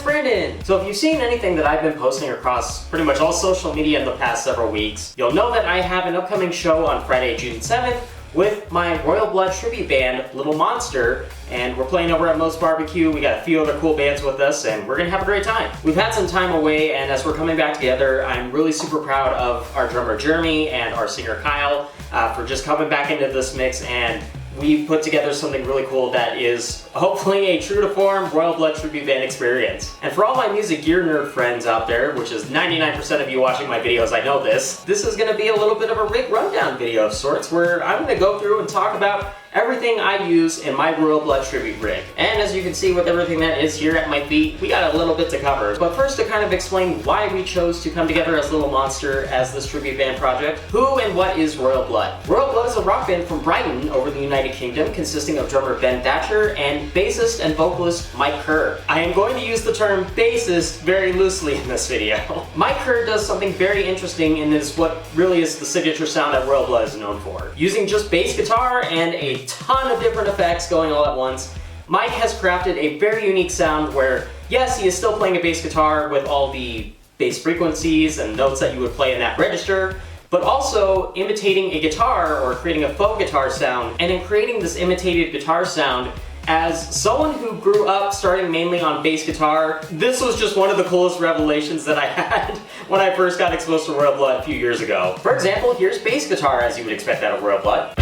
it's Brandon! So if you've seen anything that I've been posting across pretty much all social media in the past several weeks, you'll know that I have an upcoming show on Friday, June 7th with my Royal Blood tribute band, Little Monster, and we're playing over at Moe's Barbecue. We got a few other cool bands with us, and we're gonna have a great time. We've had some time away, and as we're coming back together, I'm really super proud of our drummer Jeremy and our singer Kyle for just coming back into this mix, and we've put together something really cool that is hopefully a true to form Royal Blood tribute band experience. And for all my music gear nerd friends out there, which is 99% of you watching my videos, I know this is gonna be a little bit of a rig rundown video of sorts where I'm gonna go through and talk about everything I use in my Royal Blood tribute rig. And as you can see with everything that is here at my feet, we got a little bit to cover. But first, to kind of explain why we chose to come together as Little Monster as this tribute band project, who and what is Royal Blood? Royal Blood is a rock band from Brighton over the United Kingdom consisting of drummer Ben Thatcher and bassist and vocalist Mike Kerr. I am going to use the term bassist very loosely in this video. Mike Kerr does something very interesting and is what really is the signature sound that Royal Blood is known for. Using just bass guitar and a ton of different effects going all at once, Mike has crafted a very unique sound where, yes, he is still playing a bass guitar with all the bass frequencies and notes that you would play in that register, but also imitating a guitar or creating a faux guitar sound. And in creating this imitated guitar sound, as someone who grew up starting mainly on bass guitar, this was just one of the coolest revelations that I had when I first got exposed to Royal Blood a few years ago. For example, here's bass guitar as you would expect out of Royal Blood.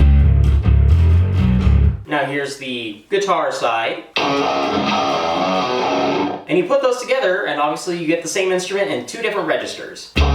Now here's the guitar side. And you put those together and obviously you get the same instrument in two different registers. Royal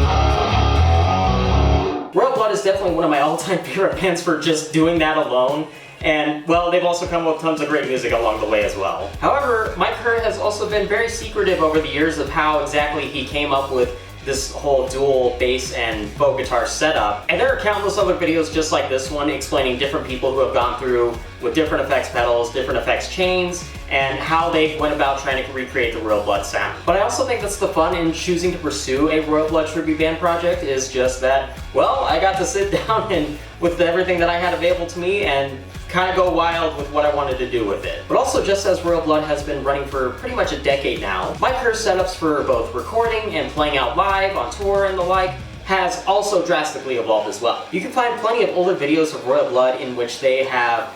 Blood is definitely one of my all-time favorite bands for just doing that alone. And, well, they've also come with tons of great music along the way as well. However, Mike Kerr has also been very secretive over the years of how exactly he came up with this whole dual bass and faux guitar setup. And there are countless other videos just like this one explaining different people who have gone through with different effects pedals, different effects chains, and how they went about trying to recreate the Royal Blood sound. But I also think that's the fun in choosing to pursue a Royal Blood tribute band project is just that, well, I got to sit down and with everything that I had available to me and kind of go wild with what I wanted to do with it. But also, just as Royal Blood has been running for pretty much a decade now, Mike Kerr's setups for both recording and playing out live on tour and the like has also drastically evolved as well. You can find plenty of older videos of Royal Blood in which they have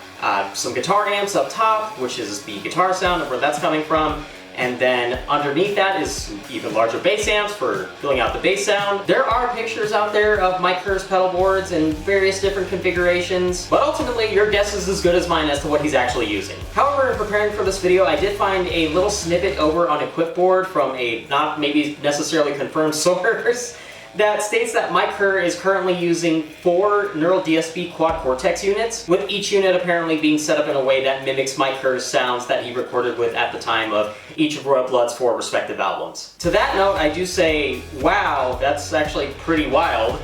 some guitar amps up top, which is the guitar sound and where that's coming from. And then underneath that is even larger bass amps for filling out the bass sound. There are pictures out there of Mike Kerr's pedal boards in various different configurations, but ultimately your guess is as good as mine as to what he's actually using. However, in preparing for this video, I did find a little snippet over on Equipboard from a not maybe necessarily confirmed source that states that Mike Kerr is currently using 4 Neural DSP quad cortex units, with each unit apparently being set up in a way that mimics Mike Kerr's sounds that he recorded with at the time of each of Royal Blood's 4 respective albums. To that note, I do say, wow, that's actually pretty wild.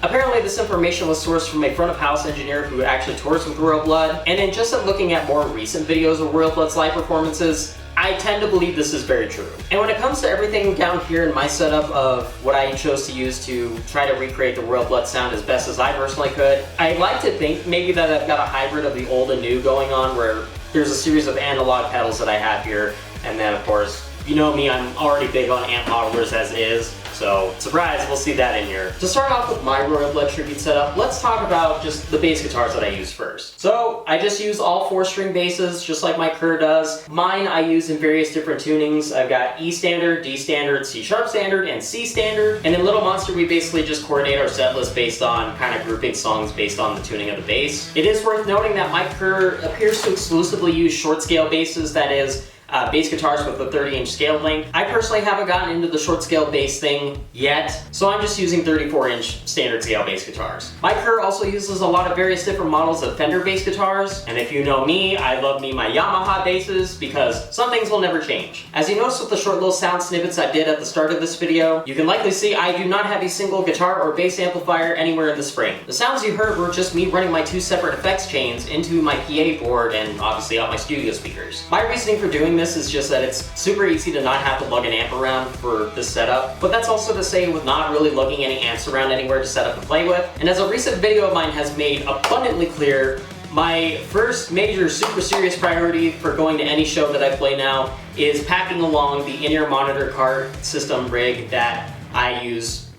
Apparently this information was sourced from a front of house engineer who actually tours with Royal Blood, and in just looking at more recent videos of Royal Blood's live performances, I tend to believe this is very true. And when it comes to everything down here in my setup of what I chose to use to try to recreate the Royal Blood sound as best as I personally could, I like to think maybe that I've got a hybrid of the old and new going on where there's a series of analog pedals that I have here, and then of course, you know me, I'm already big on amp modelers as it is, so surprise, we'll see that in here. To start off with my Royal Blood tribute setup, let's talk about just the bass guitars that I use first. So I just use all 4-string basses, just like Mike Kerr does. Mine I use in various different tunings. I've got E standard, D standard, C sharp standard, and C standard. And in Little Monster, we basically just coordinate our set list based on kind of grouping songs based on the tuning of the bass. It is worth noting that Mike Kerr appears to exclusively use short scale basses, that is, bass guitars with a 30-inch scale length. I personally haven't gotten into the short scale bass thing yet, so I'm just using 34-inch standard scale bass guitars. Mike Kerr also uses a lot of various different models of Fender bass guitars, and if you know me, I love me my Yamaha basses because some things will never change. As you noticed with the short little sound snippets I did at the start of this video, you can likely see I do not have a single guitar or bass amplifier anywhere in the spring. The sounds you heard were just me running my 2 separate effects chains into my PA board and obviously out my studio speakers. My reasoning for doing this is just that it's super easy to not have to lug an amp around for this setup, but that's also to say with not really lugging any amps around anywhere to set up and play with. And as a recent video of mine has made abundantly clear, my first major super serious priority for going to any show that I play now is packing along the in-ear monitor card system rig that I use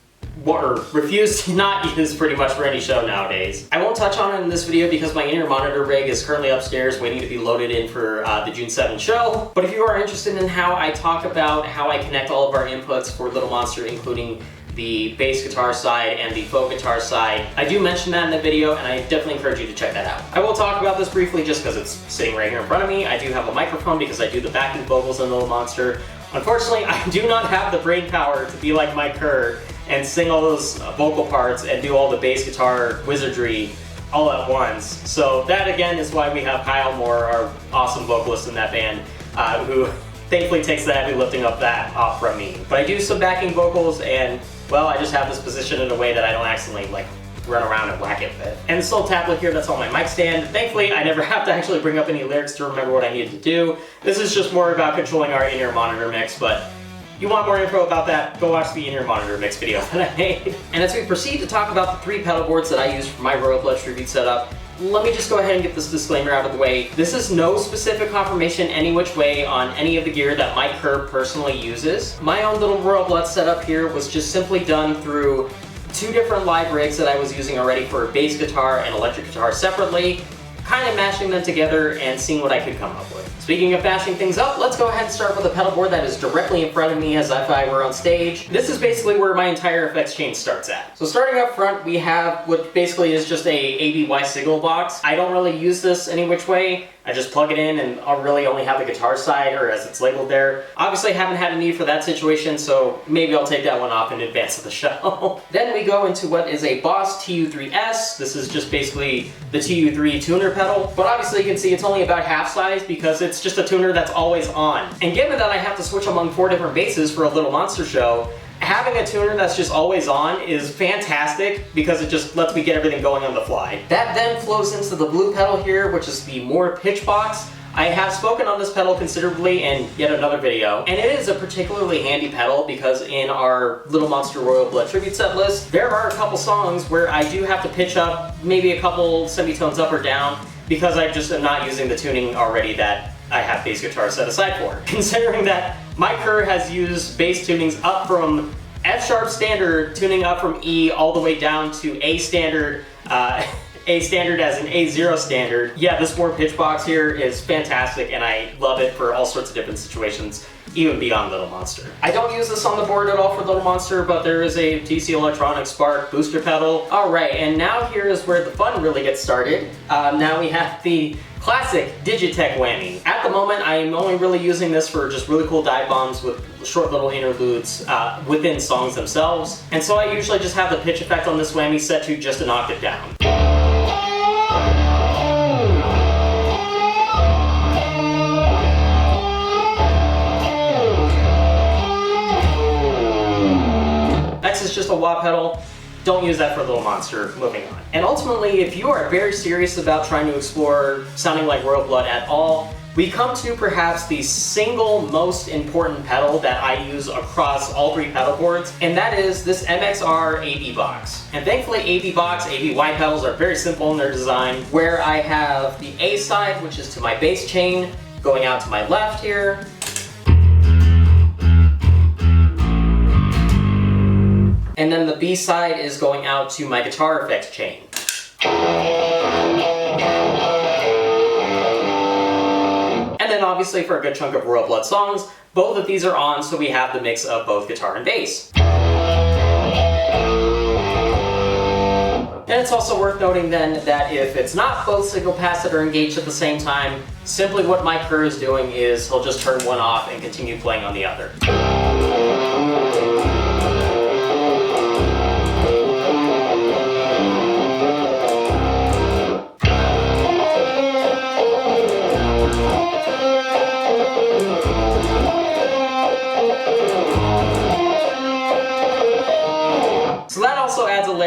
or refuse to not use pretty much for any show nowadays. I won't touch on it in this video because my in-ear monitor rig is currently upstairs waiting to be loaded in for the June 7th show. But if you are interested in how I talk about how I connect all of our inputs for Little Monster, including the bass guitar side and the folk guitar side, I do mention that in the video, and I definitely encourage you to check that out. I will talk about this briefly just because it's sitting right here in front of me. I do have a microphone because I do the backing vocals in Little Monster. Unfortunately, I do not have the brain power to be like Mike Kerr and sing all those vocal parts and do all the bass guitar wizardry all at once. So that again is why we have Kyle Moore, our awesome vocalist in that band, who thankfully takes the heavy lifting of that off from me. But I do some backing vocals, and well, I just have this position in a way that I don't accidentally like run around and whack it with. And this little tablet here, that's on my mic stand. Thankfully, I never have to actually bring up any lyrics to remember what I needed to do. This is just more about controlling our in-ear monitor mix, but you want more info about that, go watch the in-ear monitor mix video that I made. And as we proceed to talk about the 3 pedal boards that I use for my Royal Blood tribute setup, let me just go ahead and get this disclaimer out of the way. This is no specific confirmation any which way on any of the gear that Mike Kerr personally uses. My own little Royal Blood setup here was just simply done through 2 different live rigs that I was using already for bass guitar and electric guitar separately, kind of mashing them together and seeing what I could come up with. Speaking of mashing things up, let's go ahead and start with a pedal board that is directly in front of me as if I were on stage. This is basically where my entire effects chain starts at. So starting up front, we have what basically is just a ABY signal box. I don't really use this any which way. I just plug it in and I'll really only have the guitar side, or as it's labeled there. Obviously I haven't had a need for that situation, so maybe I'll take that one off in advance of the show. Then we go into what is a Boss TU3S. This is just basically the TU3 tuner pedal, but obviously you can see it's only about half size because it's just a tuner that's always on. And given that I have to switch among 4 different basses for a Little Monster show, having a tuner that's just always on is fantastic because it just lets me get everything going on the fly. That then flows into the blue pedal here, which is the More Pitch Box. I have spoken on this pedal considerably in yet another video, and it is a particularly handy pedal because in our Little Monster Royal Blood tribute set list, there are a couple songs where I do have to pitch up maybe a couple semitones up or down because I just am not using the tuning already that I have bass guitar set aside for. Considering that Mike Kerr has used bass tunings up from F sharp standard, tuning up from E all the way down to A standard, A standard as an A0 standard. Yeah, this More Pitch Box here is fantastic and I love it for all sorts of different situations, even beyond Little Monster. I don't use this on the board at all for Little Monster, but there is a TC Electronics Spark booster pedal. Alright, and now here is where the fun really gets started. Now we have the classic Digitech whammy. At the moment, I am only really using this for just really cool dive bombs with short little interludes within songs themselves. And so I usually just have the pitch effect on this whammy set to just an octave down. Next is just a wah pedal. Don't use that for Little Monster. Moving on. And ultimately, if you are very serious about trying to explore sounding like Royal Blood at all, we come to perhaps the single most important pedal that I use across all 3 pedal boards, and that is this MXR AB box. And thankfully AB box, ABY pedals are very simple in their design, where I have the A side, which is to my bass chain, going out to my left here. And then the B side is going out to my guitar effects chain. And then obviously for a good chunk of Royal Blood songs, both of these are on, so we have the mix of both guitar and bass. And it's also worth noting then that if it's not both signal paths that are engaged at the same time, simply what Mike Kerr is doing is he'll just turn one off and continue playing on the other.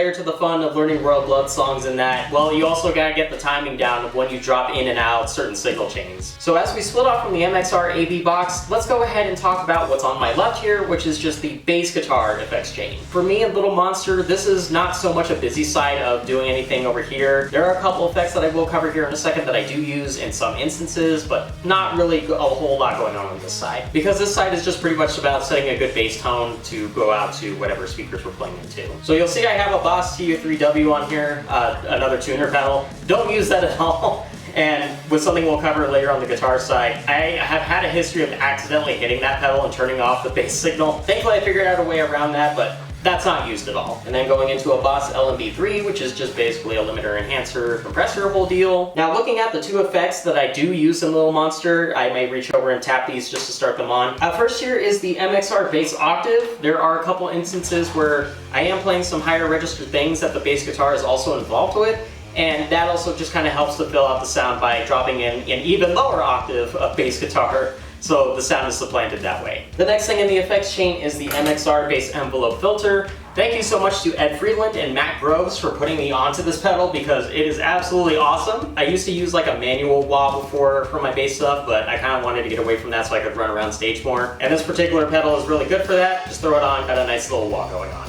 layer to the fun of learning Royal Blood songs in that, well, you also gotta get the timing down of when you drop in and out certain signal chains. So as we split off from the MXR AV box, let's go ahead and talk about what's on my left here, which is just the bass guitar effects chain. For me and Little Monster, this is not so much a busy side of doing anything over here. There are a couple effects that I will cover here in a second that I do use in some instances, but not really a whole lot going on this side. Because this side is just pretty much about setting a good bass tone to go out to whatever speakers we're playing into. So you'll see I have a Boss TU3W on here, another tuner pedal. Don't use that at all. And with something we'll cover later on the guitar side, I have had a history of accidentally hitting that pedal and turning off the bass signal. Thankfully I figured out a way around that, but that's not used at all. And then going into a Boss LMB3, which is just basically a limiter, enhancer, compressor whole deal. Now looking at the two effects that I do use in Little Monster, I may reach over and tap these just to start them on. First here is the MXR bass octave. There are a couple instances where I am playing some higher register things that the bass guitar is also involved with. And that also just kind of helps to fill out the sound by dropping in an even lower octave of bass guitar, so the sound is supplanted that way. The next thing in the effects chain is the MXR bass envelope filter. Thank you so much to Ed Friedland and Matt Groves for putting me onto this pedal because it is absolutely awesome. I used to use like a manual wah before for my bass stuff, but I kind of wanted to get away from that so I could run around stage more. And this particular pedal is really good for that. Just throw it on, got a nice little wah going on.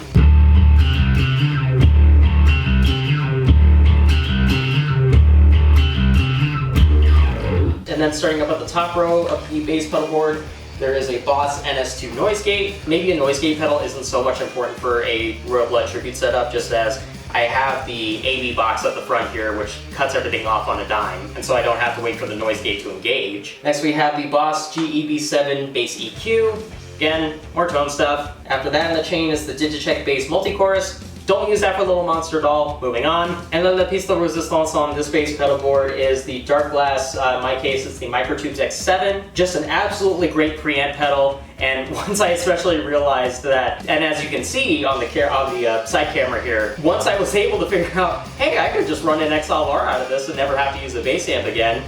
And then starting up at the top row of the bass pedal board, there is a Boss NS2 noise gate. Maybe a noise gate pedal isn't so much important for a Royal Blood tribute setup, just as I have the AV box at the front here, which cuts everything off on a dime, and so I don't have to wait for the noise gate to engage. Next we have the Boss GEB7 bass EQ. Again, more tone stuff. After that in the chain is the Digicheck bass multi-chorus. Don't use that for Little Monster at all. Moving on. And then the piece de resistance on this bass pedal board is the Dark Glass, in my case it's the Microtubes X7. Just an absolutely great preamp pedal. And once I especially realized that, and as you can see on the side camera here, once I was able to figure out, hey, I could just run an XLR out of this and never have to use a bass amp again.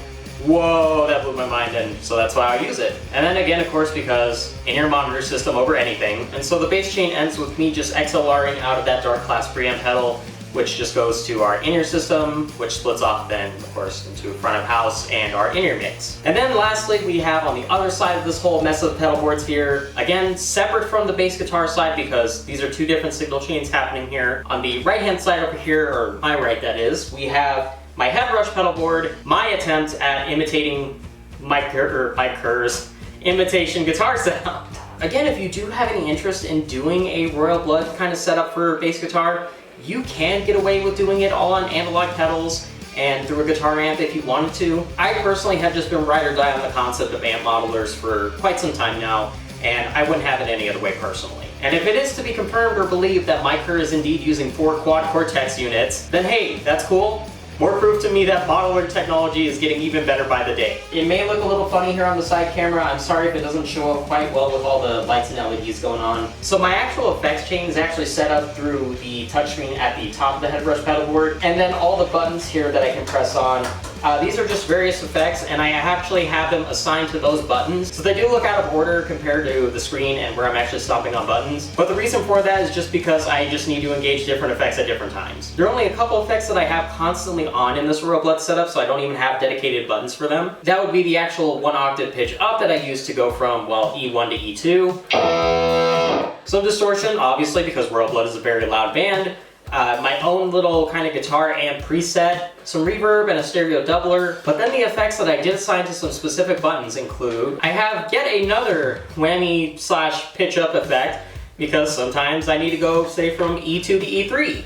Whoa, that blew my mind, and so that's why I use it. And then again, of course, because in-ear monitor system over anything. And so the bass chain ends with me just XLRing out of that Dark Glass preamp pedal, which just goes to our in-ear system, which splits off then, of course, into front of house and our in-ear mix. And then lastly, we have on the other side of this whole mess of pedal boards here, again, separate from the bass guitar side because these are two different signal chains happening here. On the right-hand side over here, or my right that is, we have my head rush pedal board, my attempt at imitating Mike Kerr's imitation guitar sound. Again, if you do have any interest in doing a Royal Blood kind of setup for bass guitar, you can get away with doing it all on analog pedals and through a guitar amp if you wanted to. I personally have just been ride or die on the concept of amp modelers for quite some time now, and I wouldn't have it any other way personally. And if it is to be confirmed or believed that Mike Kerr is indeed using 4 quad Cortex units, then hey, that's cool. More proof to me that modeler technology is getting even better by the day. It may look a little funny here on the side camera. I'm sorry if it doesn't show up quite well with all the lights and LEDs going on. So my actual effects chain is actually set up through the touchscreen at the top of the headbrush pedal board, and then all the buttons here that I can press on. These are just various effects, and I actually have them assigned to those buttons. So they do look out of order compared to the screen and where I'm actually stomping on buttons. But the reason for that is just because I just need to engage different effects at different times. There are only a couple effects that I have constantly on in this Royal Blood setup, so I don't even have dedicated buttons for them. That would be the actual 1 octave pitch up that I use to go from, well, E1 to E2. Some distortion, obviously, because Royal Blood is a very loud band. My own little kind of guitar amp preset, some reverb, and a stereo doubler. But then the effects that I did assign to some specific buttons include, I have yet another whammy / pitch up effect, because sometimes I need to go, say, from E2 to E3.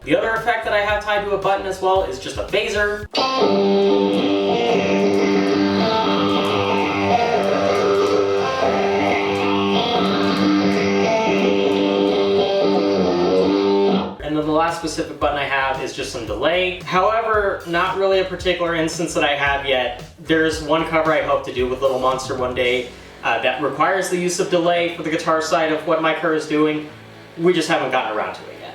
The other effect that I have tied to a button as well is just a phaser. And then the last specific button I have is just some delay. However, not really a particular instance that I have yet. There's one cover I hope to do with Little Monster one day that requires the use of delay for the guitar side of what Mike Kerr is doing. We just haven't gotten around to it yet.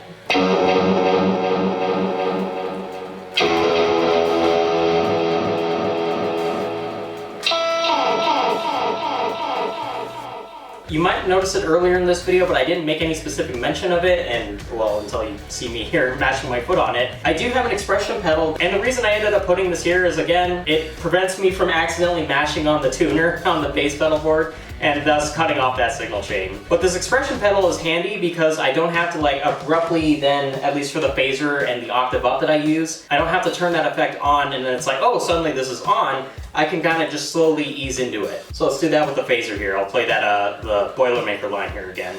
You might notice it earlier in this video, but I didn't make any specific mention of it, and well, until you see me here mashing my foot on it. I do have an expression pedal, and the reason I ended up putting this here is, again, it prevents me from accidentally mashing on the tuner on the bass pedal board, and thus cutting off that signal chain. But this expression pedal is handy because I don't have to like abruptly then, at least for the phaser and the octave up that I use, I don't have to turn that effect on and then it's like, oh, suddenly this is on. I can kind of just slowly ease into it. So let's do that with the phaser here. I'll play that the Boilermaker line here again.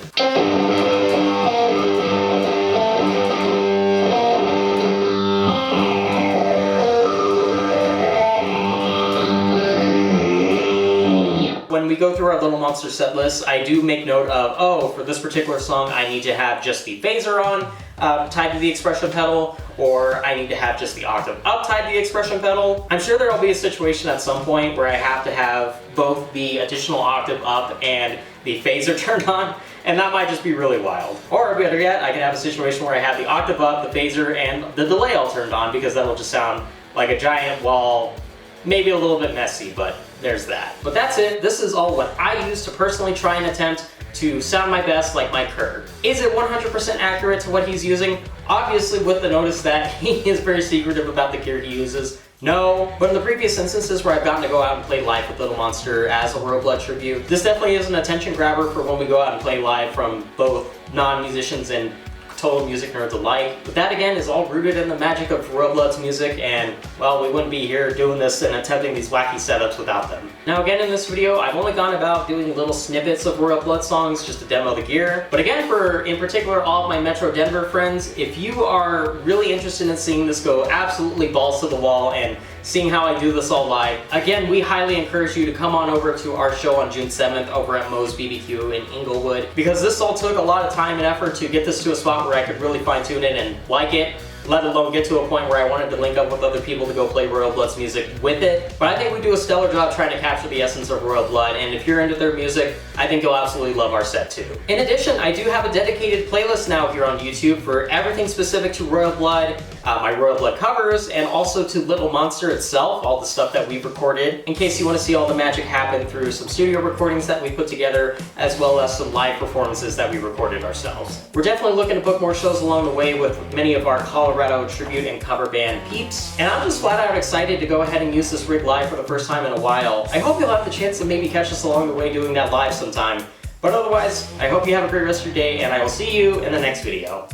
When we go through our Little Monster set list, I do make note of, oh, for this particular song, I need to have just the phaser on, tied to the expression pedal, or I need to have just the octave up tied to the expression pedal. I'm sure there will be a situation at some point where I have to have both the additional octave up and the phaser turned on, and that might just be really wild. Or better yet, I can have a situation where I have the octave up, the phaser, and the delay all turned on, because that'll just sound like a giant wall, maybe a little bit messy, but there's that. But that's it. This is all what I use to personally try and attempt to sound my best like Mike Kerr. Is it 100% accurate to what he's using? Obviously, with the notice that he is very secretive about the gear he uses. No, but in the previous instances where I've gotten to go out and play live with Little Monster as a Royal Blood tribute, this definitely is an attention grabber for when we go out and play live from both non-musicians and total music nerds alike. But that again is all rooted in the magic of Royal Blood's music, and well, we wouldn't be here doing this and attempting these wacky setups without them. Now again, in this video, I've only gone about doing little snippets of Royal Blood songs just to demo the gear. But again, for in particular all of my Metro Denver friends, if you are really interested in seeing this go absolutely balls to the wall and seeing how I do this all live, again, we highly encourage you to come on over to our show on June 7th over at Moe's BBQ in Englewood, because this all took a lot of time and effort to get this to a spot where I could really fine tune it and like it, let alone get to a point where I wanted to link up with other people to go play Royal Blood's music with it. But I think we do a stellar job trying to capture the essence of Royal Blood, and if you're into their music, I think you'll absolutely love our set too. In addition, I do have a dedicated playlist now here on YouTube for everything specific to Royal Blood, my Royal Blood covers, and also to Little Monster itself, all the stuff that we've recorded, in case you want to see all the magic happen through some studio recordings that we put together, as well as some live performances that we recorded ourselves. We're definitely looking to book more shows along the way with many of our Colorado tribute and cover band peeps, and I'm just flat out excited to go ahead and use this rig live for the first time in a while. I hope you'll have the chance to maybe catch us along the way doing that live sometime, but otherwise, I hope you have a great rest of your day, and I will see you in the next video.